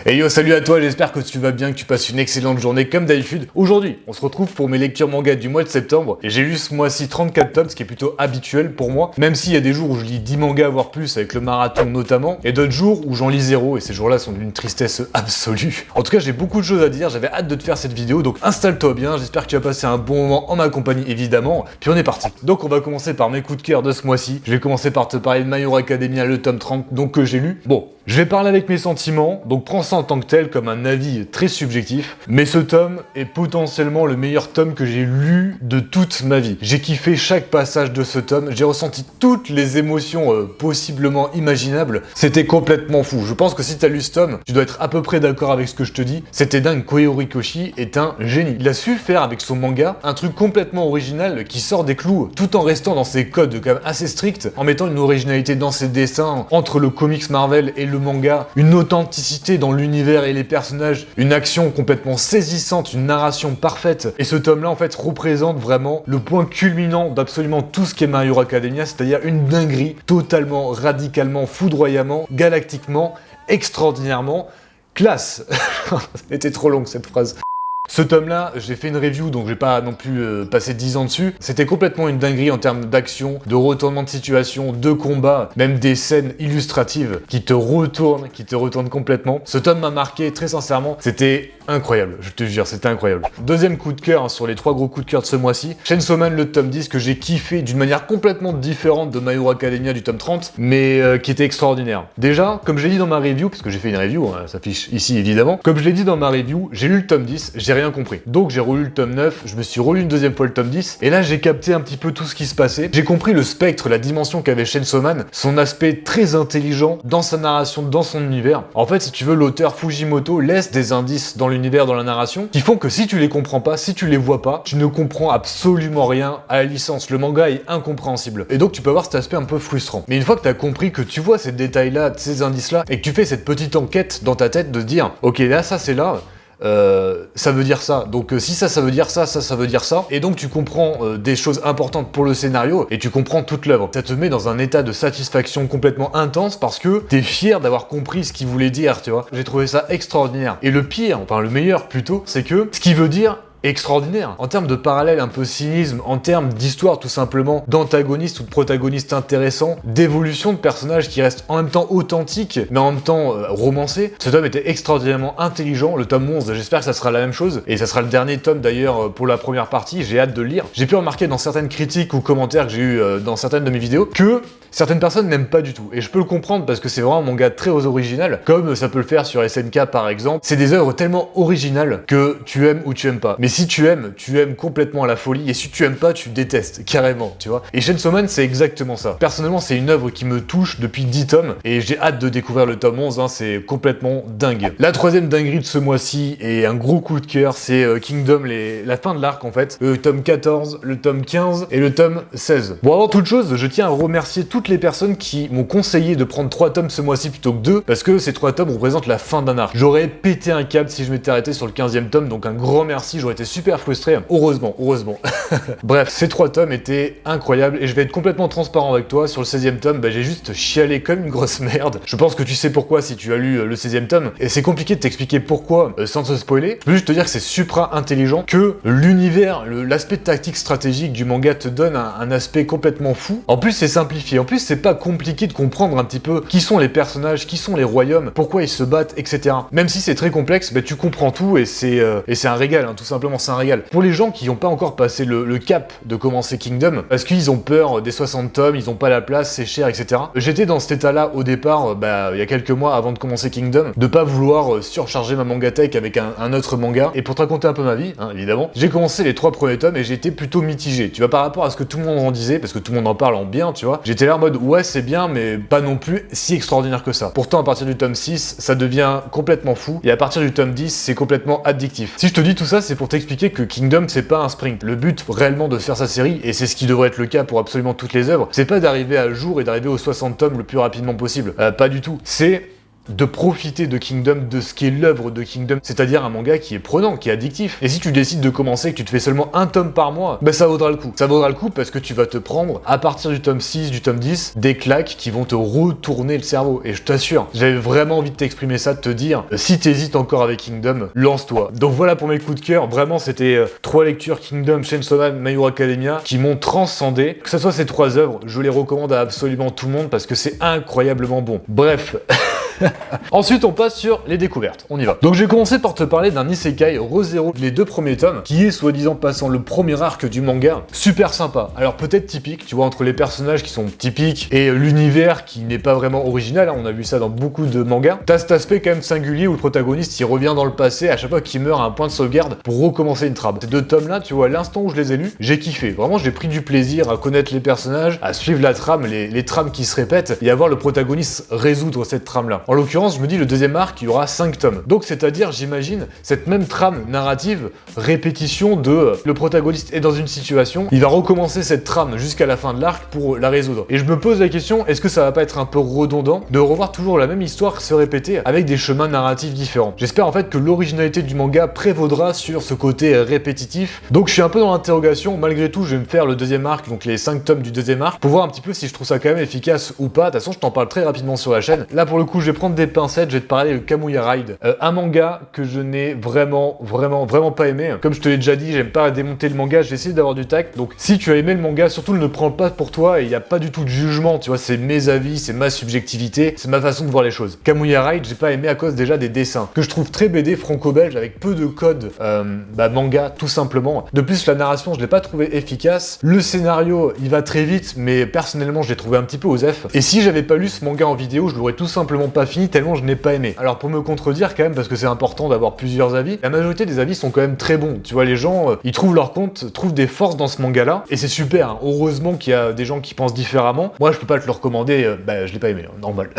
Hey yo, salut à toi, j'espère que tu vas bien, que tu passes une excellente journée comme d'habitude. Aujourd'hui, on se retrouve pour mes lectures manga du mois de septembre et j'ai lu ce mois-ci 34 tomes, ce qui est plutôt habituel pour moi, même s'il y a des jours où je lis 10 mangas voire plus avec le marathon notamment, et d'autres jours où j'en lis 0 et ces jours-là sont d'une tristesse absolue. En tout cas, j'ai beaucoup de choses à dire, j'avais hâte de te faire cette vidéo, donc installe-toi bien, j'espère que tu vas passer un bon moment en ma compagnie évidemment, puis on est parti. Donc on va commencer par mes coups de cœur de ce mois-ci. Je vais commencer par te parler de My Hero Academia, le tome 30, donc que j'ai lu. Bon, je vais parler avec mes sentiments, donc prends ça en tant que tel comme un avis très subjectif, mais ce tome est potentiellement le meilleur tome que j'ai lu de toute ma vie. J'ai kiffé chaque passage de ce tome, j'ai ressenti toutes les émotions possiblement imaginables, c'était complètement fou. Je pense que si t'as lu ce tome, tu dois être à peu près d'accord avec ce que je te dis, c'était dingue. Kohei Horikoshi est un génie. Il a su faire avec son manga un truc complètement original qui sort des clous, tout en restant dans ses codes quand même assez stricts, en mettant une originalité dans ses dessins, entre le comics Marvel et le manga, une authenticité dans l'univers et les personnages, une action complètement saisissante, une narration parfaite. Et ce tome-là, en fait, représente vraiment le point culminant d'absolument tout ce qu'est My Hero Academia, c'est-à-dire une dinguerie totalement, radicalement, foudroyamment, galactiquement, extraordinairement classe. C'était trop long cette phrase. Ce tome-là, j'ai fait une review, donc je vais pas non plus passer 10 ans dessus. C'était complètement une dinguerie en termes d'action, de retournement de situation, de combat, même des scènes illustratives qui te retournent complètement. Ce tome m'a marqué, très sincèrement, c'était incroyable, je te jure, c'était incroyable. Deuxième coup de cœur sur les 3 gros coups de cœur de ce mois-ci, Chainsaw Man, le tome 10, que j'ai kiffé d'une manière complètement différente de My Hero Academia du tome 30, mais qui était extraordinaire. Déjà, comme je l'ai dit dans ma review, parce que j'ai fait une review, hein, ça s'affiche ici évidemment, comme je l'ai dit dans ma review, j'ai lu le tome 10, j'ai rien compris. Donc j'ai relu le tome 9, je me suis relu une deuxième fois le tome 10, et là j'ai capté un petit peu tout ce qui se passait. J'ai compris le spectre, la dimension qu'avait Chainsaw Man, son aspect très intelligent dans sa narration, dans son univers. En fait, si tu veux, l'auteur Fujimoto laisse des indices dans l'univers, dans la narration, qui font que si tu les comprends pas, si tu les vois pas, tu ne comprends absolument rien à la licence. Le manga est incompréhensible. Et donc tu peux avoir cet aspect un peu frustrant. Mais une fois que tu as compris, que tu vois ces détails-là, ces indices-là, et que tu fais cette petite enquête dans ta tête de dire, ok, là, ça c'est là, ça veut dire ça, donc si ça veut dire ça, ça veut dire ça, et donc tu comprends des choses importantes pour le scénario, et tu comprends toute l'œuvre. Ça te met dans un état de satisfaction complètement intense, parce que t'es fier d'avoir compris ce qu'il voulait dire, tu vois. J'ai trouvé ça extraordinaire. Et le pire, enfin le meilleur plutôt, c'est que ce qu'il veut dire extraordinaire. En termes de parallèle, un peu cynisme, en termes d'histoire tout simplement, d'antagoniste ou de protagoniste intéressant, d'évolution de personnages qui restent en même temps authentiques, mais en même temps romancés. Ce tome était extraordinairement intelligent, le tome 11, j'espère que ça sera la même chose, et ça sera le dernier tome d'ailleurs pour la première partie, j'ai hâte de le lire. J'ai pu remarquer dans certaines critiques ou commentaires que j'ai eu dans certaines de mes vidéos, que certaines personnes n'aiment pas du tout, et je peux le comprendre parce que c'est vraiment un manga très original, comme ça peut le faire sur SNK par exemple. C'est des œuvres tellement originales que tu aimes ou tu aimes pas. Mais si tu aimes complètement à la folie, et si tu aimes pas, tu détestes, carrément, tu vois. Et Chainsaw Man, c'est exactement ça. Personnellement, c'est une œuvre qui me touche depuis 10 tomes, et j'ai hâte de découvrir le tome 11, hein, c'est complètement dingue. La troisième dinguerie de ce mois-ci, et un gros coup de cœur, c'est Kingdom, la fin de l'arc en fait, le tome 14, le tome 15 et le tome 16. Bon, avant toute chose, je tiens à remercier toutes les personnes qui m'ont conseillé de prendre 3 tomes ce mois-ci plutôt que 2, parce que ces 3 tomes représentent la fin d'un arc. J'aurais pété un câble si je m'étais arrêté sur le 15e tome, donc un grand merci, j'aurais été super frustré, heureusement. Bref, ces 3 tomes étaient incroyables, et je vais être complètement transparent avec toi. Sur le 16e tome, j'ai juste chialé comme une grosse merde. Je pense que tu sais pourquoi si tu as lu le 16e tome, et c'est compliqué de t'expliquer pourquoi sans te spoiler. Je peux juste te dire que c'est supra intelligent, que l'univers, l'aspect tactique stratégique du manga te donne un aspect complètement fou. En plus, c'est simplifié, en plus, c'est pas compliqué de comprendre un petit peu qui sont les personnages, qui sont les royaumes, pourquoi ils se battent, etc. Même si c'est très complexe, tu comprends tout, et c'est un régal, hein, tout simplement, c'est un régal. Pour les gens qui n'ont pas encore passé le cap de commencer Kingdom, parce qu'ils ont peur des 60 tomes, ils n'ont pas la place, c'est cher, etc. J'étais dans cet état-là au départ, il y a quelques mois avant de commencer Kingdom, de pas vouloir surcharger ma mangatech avec un autre manga. Et pour te raconter un peu ma vie, hein, évidemment, j'ai commencé les 3 premiers tomes et j'ai été plutôt mitigé. Tu vois, par rapport à ce que tout le monde en disait, parce que tout le monde en parle en bien, tu vois, j'étais là en mode ouais, c'est bien, mais pas non plus si extraordinaire que ça. Pourtant, à partir du tome 6, ça devient complètement fou, et à partir du tome 10, c'est complètement addictif. Si je te dis tout ça, c'est pour t'expliquer que Kingdom, c'est pas un sprint. Le but réellement de faire sa série, et c'est ce qui devrait être le cas pour absolument toutes les œuvres, c'est pas d'arriver à jour et d'arriver aux 60 tomes le plus rapidement possible. Pas du tout. C'est de profiter de Kingdom, de ce qu'est l'œuvre de Kingdom, c'est-à-dire un manga qui est prenant, qui est addictif. Et si tu décides de commencer et que tu te fais seulement un tome par mois, bah ça vaudra le coup. Ça vaudra le coup parce que tu vas te prendre, à partir du tome 6, du tome 10, des claques qui vont te retourner le cerveau. Et je t'assure, j'avais vraiment envie de t'exprimer ça, de te dire, si t'hésites encore avec Kingdom, lance-toi. Donc voilà pour mes coups de cœur. Vraiment, c'était 3 lectures Kingdom, Chainsaw Man, My Hero Academia qui m'ont transcendé. Que ce soit ces 3 œuvres, je les recommande à absolument tout le monde parce que c'est incroyablement bon. Bref. Ensuite, on passe sur les découvertes. On y va. Donc, j'ai commencé par te parler d'un isekai Re:Zero, les 2 premiers tomes, qui est soi-disant passant le premier arc du manga. Super sympa. Alors, peut-être typique, tu vois, entre les personnages qui sont typiques et l'univers qui n'est pas vraiment original. Hein, on a vu ça dans beaucoup de mangas. T'as cet aspect quand même singulier où le protagoniste il revient dans le passé à chaque fois qu'il meurt à un point de sauvegarde pour recommencer une trame. Ces 2 tomes-là, tu vois, l'instant où je les ai lus, j'ai kiffé. Vraiment, j'ai pris du plaisir à connaître les personnages, à suivre la trame, les trames qui se répètent et à voir le protagoniste résoudre cette trame-là. En l'occurrence, je me dis le deuxième arc, il y aura 5 tomes. Donc c'est-à-dire, j'imagine, cette même trame narrative, répétition de le protagoniste est dans une situation, il va recommencer cette trame jusqu'à la fin de l'arc pour la résoudre. Et je me pose la question, est-ce que ça va pas être un peu redondant de revoir toujours la même histoire se répéter avec des chemins narratifs différents? J'espère en fait que l'originalité du manga prévaudra sur ce côté répétitif. Donc je suis un peu dans l'interrogation, malgré tout, je vais me faire le deuxième arc, donc les 5 tomes du deuxième arc, pour voir un petit peu si je trouve ça quand même efficace ou pas. De toute façon, je t'en parle très rapidement sur la chaîne. Là, pour le coup, je vais prendre des pincettes, je vais te parler de Kamuya Ride, un manga que je n'ai vraiment pas aimé. Comme je te l'ai déjà dit, j'aime pas démonter le manga, j'ai essayé d'avoir du tact. Donc si tu as aimé le manga, surtout ne le prends pas pour toi, et il n'y a pas du tout de jugement, tu vois, c'est mes avis, c'est ma subjectivité, c'est ma façon de voir les choses. Kamuya Ride, j'ai pas aimé à cause déjà des dessins, que je trouve très BD franco-belge, avec peu de codes manga, tout simplement. De plus, la narration, je l'ai pas trouvé efficace. Le scénario, il va très vite, mais personnellement, je l'ai trouvé un petit peu osef. Et si j'avais pas lu ce manga en vidéo, je l'aurais tout simplement pas fini, tellement je n'ai pas aimé. Alors pour me contredire quand même, parce que c'est important d'avoir plusieurs avis, la majorité des avis sont quand même très bons. Tu vois, les gens, ils trouvent leur compte, trouvent des forces dans ce manga-là, et c'est super. Hein. Heureusement qu'il y a des gens qui pensent différemment. Moi, je peux pas te le recommander, je l'ai pas aimé, hein, normal.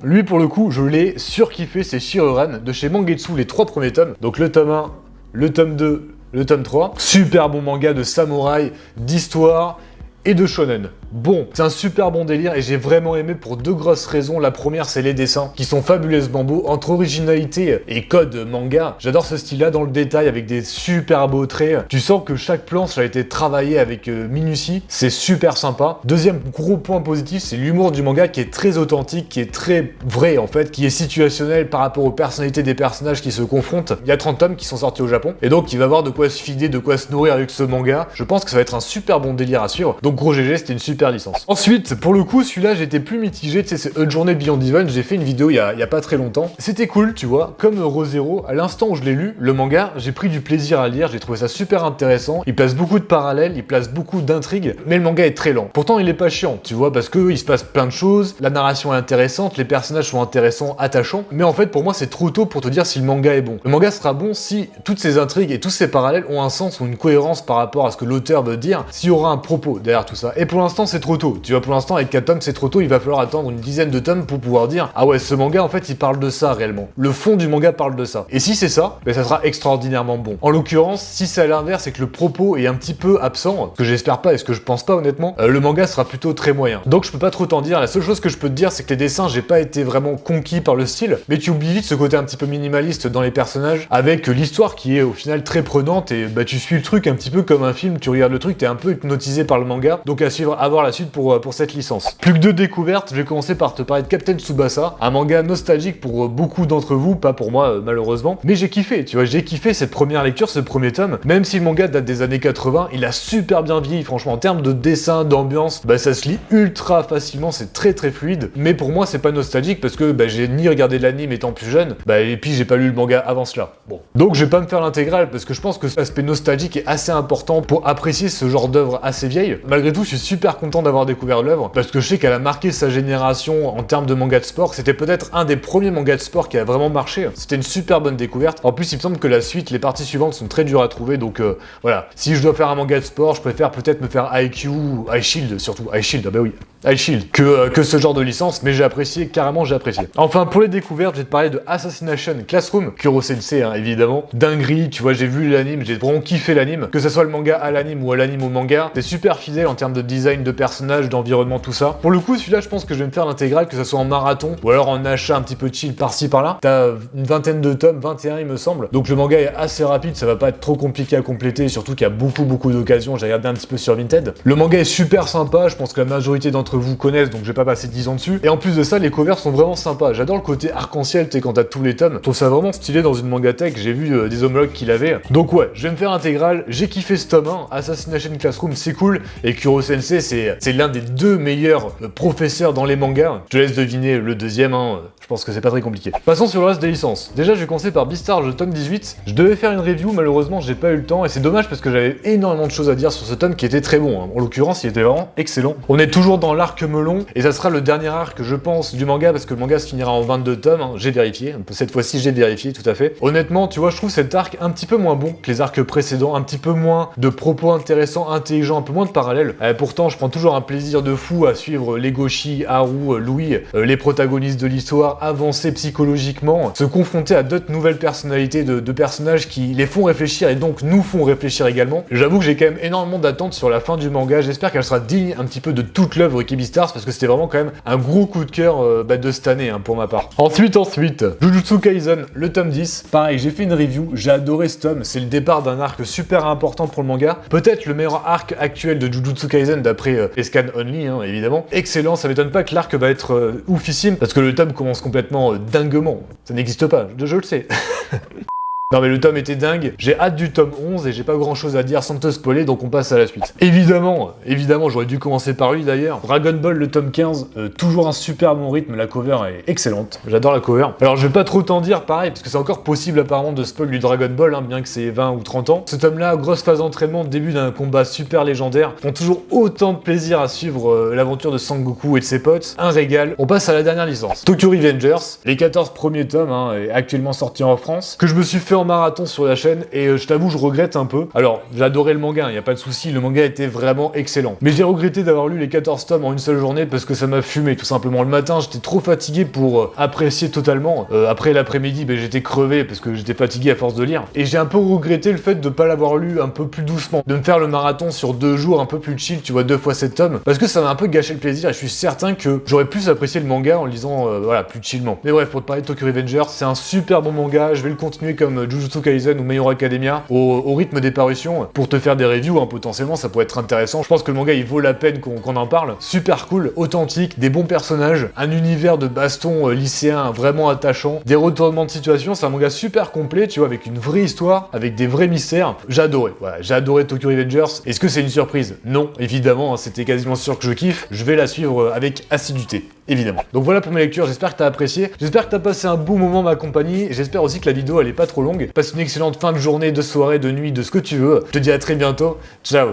Lui, pour le coup, je l'ai surkiffé, c'est Shiroran, de chez Mangetsu, les 3 premiers tomes. Donc le tome 1, le tome 2, le tome 3. Super bon manga de samouraï, d'histoire et de shonen. Bon, c'est un super bon délire et j'ai vraiment aimé pour 2 grosses raisons. La première, c'est les dessins qui sont fabuleusement beaux. Entre originalité et code manga, j'adore ce style-là dans le détail avec des super beaux traits. Tu sens que chaque planche a été travaillée avec minutie. C'est super sympa. Deuxième gros point positif, c'est l'humour du manga qui est très authentique, qui est très vrai en fait, qui est situationnel par rapport aux personnalités des personnages qui se confrontent. Il y a 30 tomes qui sont sortis au Japon et donc il va avoir de quoi se fider, de quoi se nourrir avec ce manga. Je pense que ça va être un super bon délire à suivre. Donc gros GG, c'était une super licence. Ensuite, pour le coup, celui-là, j'étais plus mitigé, tu sais, c'est Une journée Beyond Even, j'ai fait une vidéo il y a pas très longtemps. C'était cool, tu vois, comme Re:Zero, à l'instant où je l'ai lu, le manga, j'ai pris du plaisir à le lire, j'ai trouvé ça super intéressant, il place beaucoup de parallèles, il place beaucoup d'intrigues, mais le manga est très lent. Pourtant, il est pas chiant, tu vois, parce que il se passe plein de choses, la narration est intéressante, les personnages sont intéressants, attachants, mais en fait, pour moi, c'est trop tôt pour te dire si le manga est bon. Le manga sera bon si toutes ces intrigues et tous ces parallèles ont un sens ou une cohérence par rapport à ce que l'auteur veut dire, s'il y aura un propos derrière tout ça. Et pour l'instant, c'est trop tôt. Tu vois, pour l'instant, avec 4 tomes, c'est trop tôt. Il va falloir attendre une dizaine de tomes pour pouvoir dire ah ouais, ce manga, en fait, il parle de ça réellement. Le fond du manga parle de ça. Et si c'est ça, ben, ça sera extraordinairement bon. En l'occurrence, si c'est à l'inverse et que le propos est un petit peu absent, ce que j'espère pas et ce que je pense pas honnêtement, le manga sera plutôt très moyen. Donc je peux pas trop t'en dire. La seule chose que je peux te dire, c'est que les dessins, j'ai pas été vraiment conquis par le style, mais tu oublies vite ce côté un petit peu minimaliste dans les personnages, avec l'histoire qui est au final très prenante et bah tu suis le truc un petit peu comme un film. Tu regardes le truc, t'es un peu hypnotisé par le manga. Donc à suivre, à voir la suite pour cette licence. Plus que 2 découvertes, je vais commencer par te parler de Captain Tsubasa, un manga nostalgique pour beaucoup d'entre vous, pas pour moi malheureusement, mais j'ai kiffé, tu vois, j'ai kiffé cette première lecture, ce premier tome, même si le manga date des années 80, il a super bien vieilli, franchement, en termes de dessin, d'ambiance, bah ça se lit ultra facilement, c'est très fluide, mais pour moi c'est pas nostalgique parce que bah, j'ai ni regardé l'anime étant plus jeune, bah et puis j'ai pas lu le manga avant cela. Bon. Donc je vais pas me faire l'intégrale parce que je pense que cet aspect nostalgique est assez important pour apprécier ce genre d'œuvre assez vieille. Malgré tout, je suis super content d'avoir découvert l'œuvre parce que je sais qu'elle a marqué sa génération en termes de manga de sport. C'était peut-être un des premiers mangas de sport qui a vraiment marché. C'était une super bonne découverte. En plus, il me semble que la suite, les parties suivantes sont très dures à trouver. Donc voilà, si je dois faire un manga de sport, je préfère peut-être me faire IQ, iShield surtout. iShield, ah bah oui. I Shield que ce genre de licence, mais j'ai apprécié, carrément j'ai apprécié. Enfin, pour les découvertes, je vais te parler de Assassination Classroom, Kuro-sensei, hein, évidemment. Dinguerie, tu vois, j'ai vu l'anime, j'ai vraiment kiffé l'anime, que ce soit le manga à l'anime ou à l'anime au manga. C'est super fidèle en termes de design de personnages, d'environnement, tout ça. Pour le coup, celui-là, je pense que je vais me faire l'intégrale, que ce soit en marathon ou alors en achat un petit peu chill par-ci par-là. T'as une vingtaine de tomes, 21 il me semble. Donc le manga est assez rapide, ça va pas être trop compliqué à compléter, surtout qu'il y a beaucoup d'occasions. J'ai regardé un petit peu sur Vinted. Le manga est super sympa, je pense que la majorité d'entre vous connaissent, donc je vais pas passer 10 ans dessus. Et en plus de ça, les covers sont vraiment sympas. J'adore le côté arc-en-ciel, tu sais, quand t'as tous les tomes. Je trouve ça vraiment stylé dans une mangatech. J'ai vu des homologues qui l'avaient. Donc ouais, je vais me faire intégrale. J'ai kiffé ce tome 1. Assassination Classroom, c'est cool. Et Kuro-sensei, c'est l'un des deux meilleurs professeurs dans les mangas. Je te laisse deviner le deuxième, hein. Je pense que c'est pas très compliqué. Passons sur le reste des licences. Déjà, je vais commencer par Beastars, le tome 18. Je devais faire une review, malheureusement, j'ai pas eu le temps. Et c'est dommage parce que j'avais énormément de choses à dire sur ce tome qui était très bon, hein. En l'occurrence, il était vraiment excellent. On est toujours dans l'arc melon. Et ça sera le dernier arc, je pense, du manga, parce que le manga se finira en 22 tomes, hein. J'ai vérifié. Cette fois-ci, j'ai vérifié, tout à fait. Honnêtement, tu vois, je trouve cet arc un petit peu moins bon que les arcs précédents, un petit peu moins de propos intéressants, intelligents, un peu moins de parallèles. Pourtant, je prends toujours un plaisir de fou à suivre Legoshi, Haru, Louis, les protagonistes de l'histoire, avancer psychologiquement, se confronter à d'autres nouvelles personnalités de personnages qui les font réfléchir et donc nous font réfléchir également. J'avoue que j'ai quand même énormément d'attentes sur la fin du manga. J'espère qu'elle sera digne un petit peu de toute l'œuvre qui est Beastars, parce que c'était vraiment quand même un gros coup de cœur de cette année, hein, pour ma part. Ensuite, Jujutsu Kaisen, le tome 10. Pareil, j'ai fait une review, j'ai adoré ce tome. C'est le départ d'un arc super important pour le manga. Peut-être le meilleur arc actuel de Jujutsu Kaisen d'après Escan Only, hein, évidemment. Excellent, ça m'étonne pas que l'arc va être oufissime, parce que le tome commence complètement dinguement. Ça n'existe pas, je le sais. Non mais le tome était dingue, j'ai hâte du tome 11 et j'ai pas grand chose à dire sans te spoiler, donc on passe à la suite. Évidemment, j'aurais dû commencer par lui d'ailleurs. Dragon Ball le tome 15, toujours un super bon rythme, la cover est excellente, j'adore la cover. Alors je vais pas trop t'en dire pareil, parce que c'est encore possible apparemment de spoil du Dragon Ball, hein, bien que c'est 20 ou 30 ans. Ce tome là, grosse phase d'entraînement, début d'un combat super légendaire, prend toujours autant de plaisir à suivre l'aventure de Sangoku et de ses potes, un régal. On passe à la dernière licence, Tokyo Revengers, les 14 premiers tomes, hein, actuellement sortis en France, que je me suis fait en marathon sur la chaîne et je t'avoue je regrette un peu. Alors j'adorais le manga, y a pas de souci, le manga était vraiment excellent. Mais j'ai regretté d'avoir lu les 14 tomes en une seule journée parce que ça m'a fumé tout simplement. Le matin j'étais trop fatigué pour apprécier totalement. Après l'après-midi j'étais crevé parce que j'étais fatigué à force de lire. Et j'ai un peu regretté le fait de pas l'avoir lu un peu plus doucement. De me faire le marathon sur 2 jours un peu plus chill, tu vois, 2 fois 7 tomes. Parce que ça m'a un peu gâché le plaisir et je suis certain que j'aurais plus apprécié le manga en le lisant voilà, plus chillement. Mais bref, pour te parler de Tokyo Revengers, c'est un super bon manga, je vais le continuer comme Jujutsu Kaisen ou My Hero Academia au rythme des parutions pour te faire des reviews, hein, potentiellement ça pourrait être intéressant. Je pense que le manga il vaut la peine qu'on en parle. Super cool, authentique, des bons personnages, un univers de baston lycéen vraiment attachant, des retournements de situation, c'est un manga super complet, tu vois, avec une vraie histoire, avec des vrais mystères. J'ai adoré, voilà, j'ai adoré Tokyo Revengers. Est-ce que c'est une surprise? Non, évidemment, hein, c'était quasiment sûr que je kiffe. Je vais la suivre avec assiduité. Évidemment. Donc voilà pour mes lectures, j'espère que t'as apprécié, j'espère que t'as passé un bon moment ma compagnie, j'espère aussi que la vidéo elle est pas trop longue. Passe une excellente fin de journée, de soirée, de nuit, de ce que tu veux. Je te dis à très bientôt, ciao.